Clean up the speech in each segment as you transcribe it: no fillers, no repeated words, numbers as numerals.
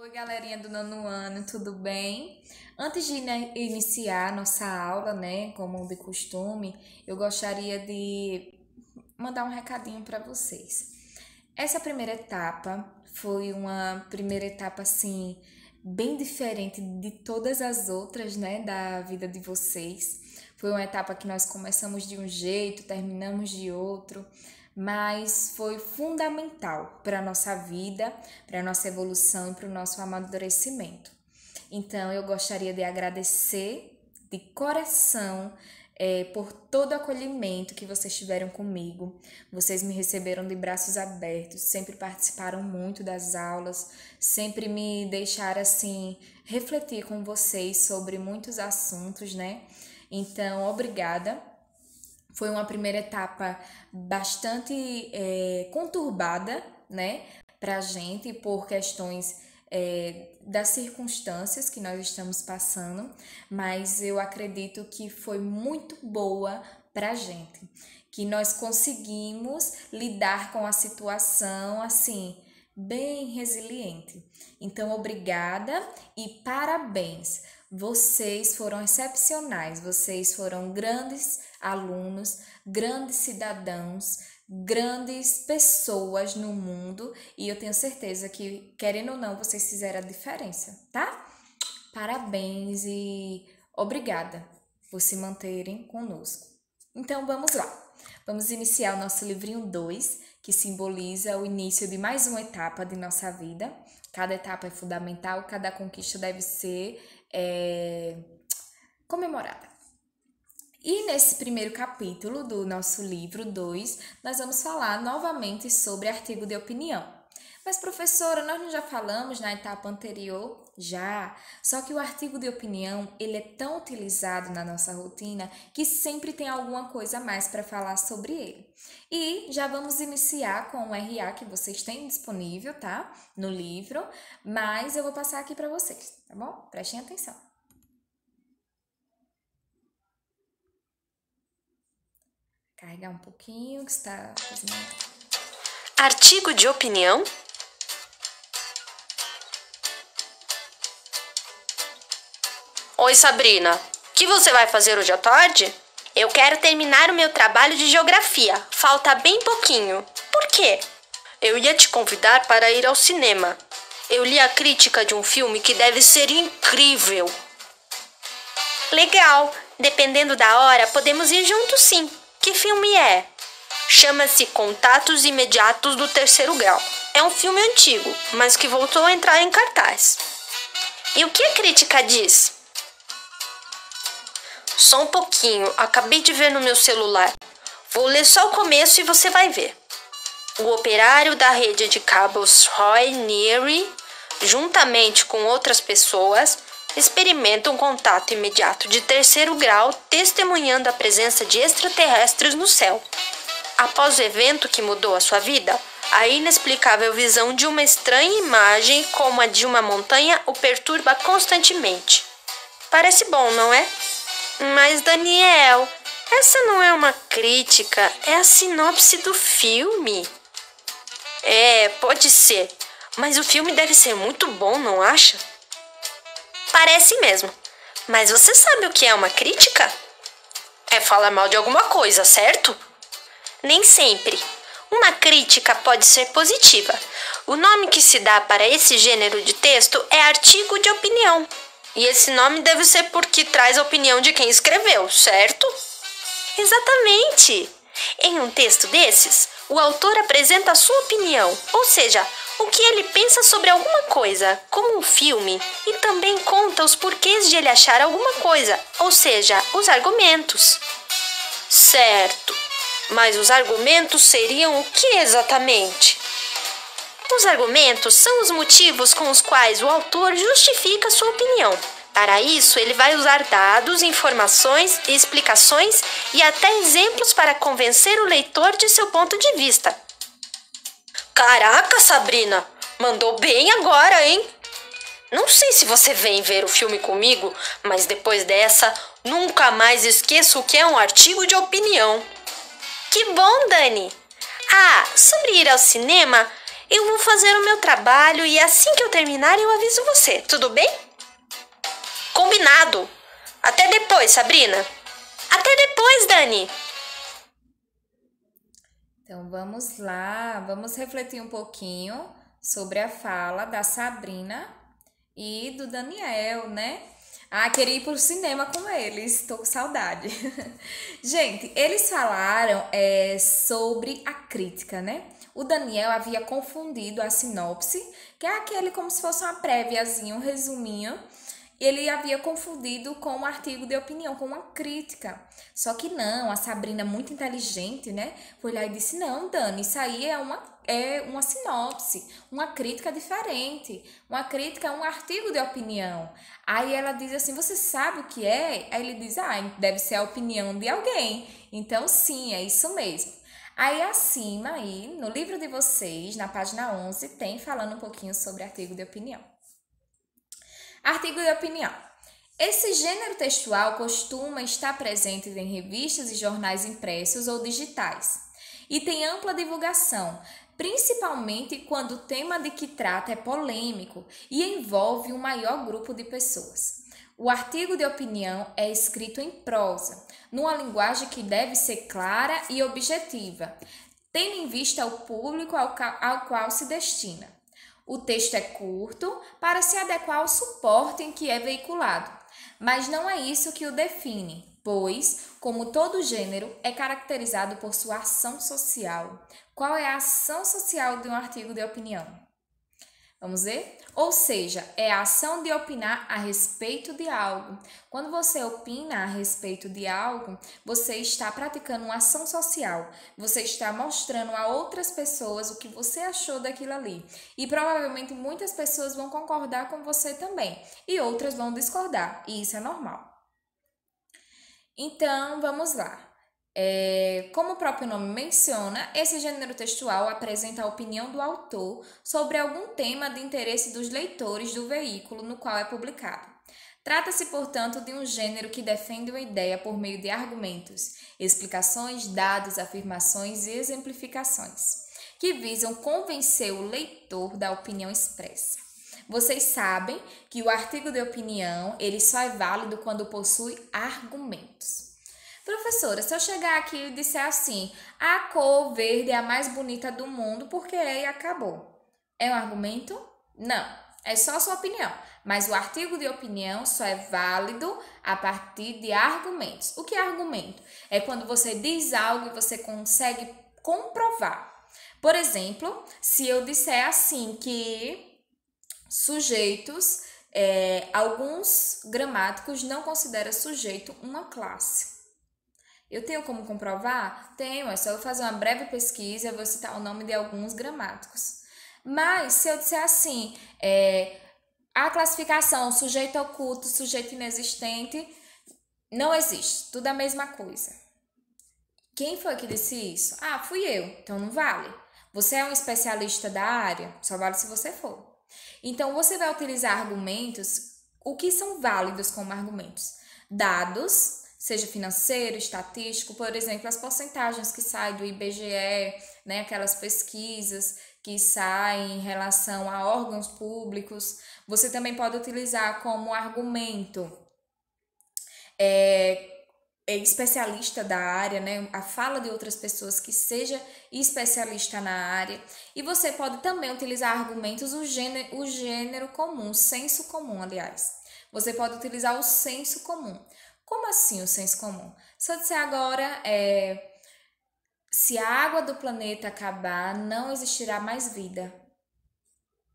Oi, galerinha do nono ano, tudo bem? Antes de iniciar a nossa aula, né, como de costume, eu gostaria de mandar um recadinho para vocês. Essa primeira etapa foi uma primeira etapa assim bem diferente de todas as outras, né, da vida de vocês. Foi uma etapa que nós começamos de um jeito, terminamos de outro, mas foi fundamental para a nossa vida, para a nossa evolução e para o nosso amadurecimento. Então, eu gostaria de agradecer de coração por todo o acolhimento que vocês tiveram comigo. Vocês me receberam de braços abertos, sempre participaram muito das aulas, sempre me deixaram assim refletir com vocês sobre muitos assuntos, né? Então, obrigada. Foi uma primeira etapa bastante conturbada, né, para a gente, por questões das circunstâncias que nós estamos passando, mas eu acredito que foi muito boa para a gente, que nós conseguimos lidar com a situação assim, bem resiliente. Então, obrigada e parabéns! Vocês foram excepcionais, vocês foram grandes alunos, grandes cidadãos, grandes pessoas no mundo e eu tenho certeza que, querendo ou não, vocês fizeram a diferença, tá? Parabéns e obrigada por se manterem conosco. Então vamos lá, vamos iniciar o nosso livrinho 2, que simboliza o início de mais uma etapa de nossa vida. Cada etapa é fundamental, cada conquista deve ser comemorada. E nesse primeiro capítulo do nosso livro 2, nós vamos falar novamente sobre artigo de opinião. Mas, professora, nós não já falamos na etapa anterior? Já. Só que o artigo de opinião, ele é tão utilizado na nossa rotina que sempre tem alguma coisa a mais para falar sobre ele. E já vamos iniciar com o RA que vocês têm disponível, tá? No livro, mas eu vou passar aqui para vocês, tá bom? Prestem atenção. Carregar um pouquinho, que está fazendo... Artigo de opinião? Oi, Sabrina. O que você vai fazer hoje à tarde? Eu quero terminar o meu trabalho de geografia. Falta bem pouquinho. Por quê? Eu ia te convidar para ir ao cinema. Eu li a crítica de um filme que deve ser incrível. Legal. Dependendo da hora, podemos ir juntos sim. Que filme é? Chama-se Contatos Imediatos do Terceiro Grau. É um filme antigo, mas que voltou a entrar em cartaz. E o que a crítica diz? Só um pouquinho, acabei de ver no meu celular. Vou ler só o começo e você vai ver. O operário da rede de cabos Roy Neary, juntamente com outras pessoas, experimenta um contato imediato de terceiro grau, testemunhando a presença de extraterrestres no céu. Após o evento que mudou a sua vida, a inexplicável visão de uma estranha imagem, como a de uma montanha, o perturba constantemente. Parece bom, não é? Mas, Daniel, essa não é uma crítica, é a sinopse do filme. Pode ser, mas o filme deve ser muito bom, não acha? Parece mesmo. Mas você sabe o que é uma crítica? É falar mal de alguma coisa, certo? Nem sempre. Uma crítica pode ser positiva. O nome que se dá para esse gênero de texto é artigo de opinião. E esse nome deve ser porque traz a opinião de quem escreveu, certo? Exatamente! Em um texto desses, o autor apresenta a sua opinião, ou seja, o que ele pensa sobre alguma coisa, como um filme, e também conta os porquês de ele achar alguma coisa, ou seja, os argumentos. Certo, mas os argumentos seriam o que exatamente? Os argumentos são os motivos com os quais o autor justifica sua opinião. Para isso, ele vai usar dados, informações, explicações e até exemplos para convencer o leitor de seu ponto de vista. Caraca, Sabrina! Mandou bem agora, hein? Não sei se você vem ver o filme comigo, mas depois dessa, nunca mais esqueça o que é um artigo de opinião. Que bom, Dani! Sobre ir ao cinema, Eu vou fazer o meu trabalho e assim que eu terminar eu aviso você, tudo bem? Combinado. Até depois, Sabrina. Até depois, Dani. Então vamos lá, vamos refletir um pouquinho sobre a fala da Sabrina e do Daniel, né? Ah, queria ir pro cinema com eles, tô com saudade. Gente, eles falaram sobre a crítica, né? O Daniel havia confundido a sinopse, que é aquele como se fosse uma préviazinha, um resuminho. Ele havia confundido com um artigo de opinião, com uma crítica. Só que não, a Sabrina, muito inteligente, né? Foi lá e disse, não, Dani, isso aí é uma sinopse, uma crítica diferente. Uma crítica é um artigo de opinião. Aí ela diz assim, você sabe o que é? Aí ele diz, deve ser a opinião de alguém. Então, sim, é isso mesmo. Aí acima, aí, no livro de vocês, na página 11, tem falando um pouquinho sobre artigo de opinião. Artigo de opinião. Esse gênero textual costuma estar presente em revistas e jornais impressos ou digitais e tem ampla divulgação, principalmente quando o tema de que trata é polêmico e envolve um maior grupo de pessoas. O artigo de opinião é escrito em prosa, numa linguagem que deve ser clara e objetiva, tendo em vista o público ao qual se destina. O texto é curto para se adequar ao suporte em que é veiculado, mas não é isso que o define, pois, como todo gênero, é caracterizado por sua ação social. Qual é a ação social de um artigo de opinião? Vamos ver? Ou seja, é a ação de opinar a respeito de algo. Quando você opina a respeito de algo, você está praticando uma ação social. Você está mostrando a outras pessoas o que você achou daquilo ali. E provavelmente muitas pessoas vão concordar com você também. E outras vão discordar. E isso é normal. Então, vamos lá. Como o próprio nome menciona, esse gênero textual apresenta a opinião do autor sobre algum tema de interesse dos leitores do veículo no qual é publicado. Trata-se, portanto, de um gênero que defende uma ideia por meio de argumentos, explicações, dados, afirmações e exemplificações, que visam convencer o leitor da opinião expressa. Vocês sabem que o artigo de opinião ele só é válido quando possui argumentos. Professora, se eu chegar aqui e disser assim, a cor verde é a mais bonita do mundo porque é e acabou. É um argumento? Não, é só a sua opinião. Mas o artigo de opinião só é válido a partir de argumentos. O que é argumento? É quando você diz algo e você consegue comprovar. Por exemplo, se eu disser assim que sujeitos, alguns gramáticos não consideram sujeito uma classe. Eu tenho como comprovar? Tenho, é só eu fazer uma breve pesquisa, eu vou citar o nome de alguns gramáticos. Mas, se eu disser assim, a classificação sujeito oculto, sujeito inexistente, não existe, tudo a mesma coisa. Quem foi que disse isso? Fui eu, então não vale. Você é um especialista da área? Só vale se você for. Então, você vai utilizar argumentos, o que são válidos como argumentos? Dados, seja financeiro, estatístico, por exemplo, as porcentagens que saem do IBGE, né, aquelas pesquisas que saem em relação a órgãos públicos. Você também pode utilizar como argumento especialista da área, né, a fala de outras pessoas que seja especialista na área. E você pode também utilizar argumentos, o gênero comum, o senso comum, aliás. Você pode utilizar o senso comum. Como assim o senso comum? Se eu disser agora, se a água do planeta acabar, não existirá mais vida.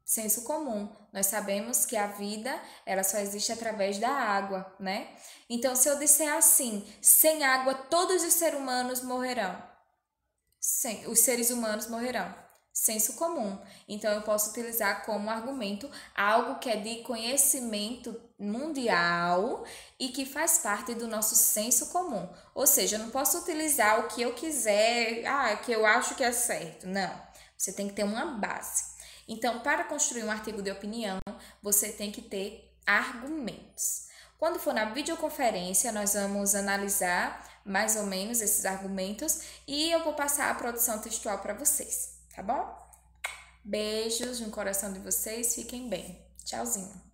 Senso comum. Nós sabemos que a vida, ela só existe através da água, né? Então, se eu disser assim, sem água, todos os seres humanos morrerão. Os seres humanos morrerão. Senso comum. Então, eu posso utilizar como argumento algo que é de conhecimento mundial e que faz parte do nosso senso comum. Ou seja, eu não posso utilizar o que eu quiser, que eu acho que é certo. Não. Você tem que ter uma base. Então, para construir um artigo de opinião, você tem que ter argumentos. Quando for na videoconferência, nós vamos analisar mais ou menos esses argumentos e eu vou passar a produção textual para vocês, tá bom? Beijos no coração de vocês, fiquem bem. Tchauzinho.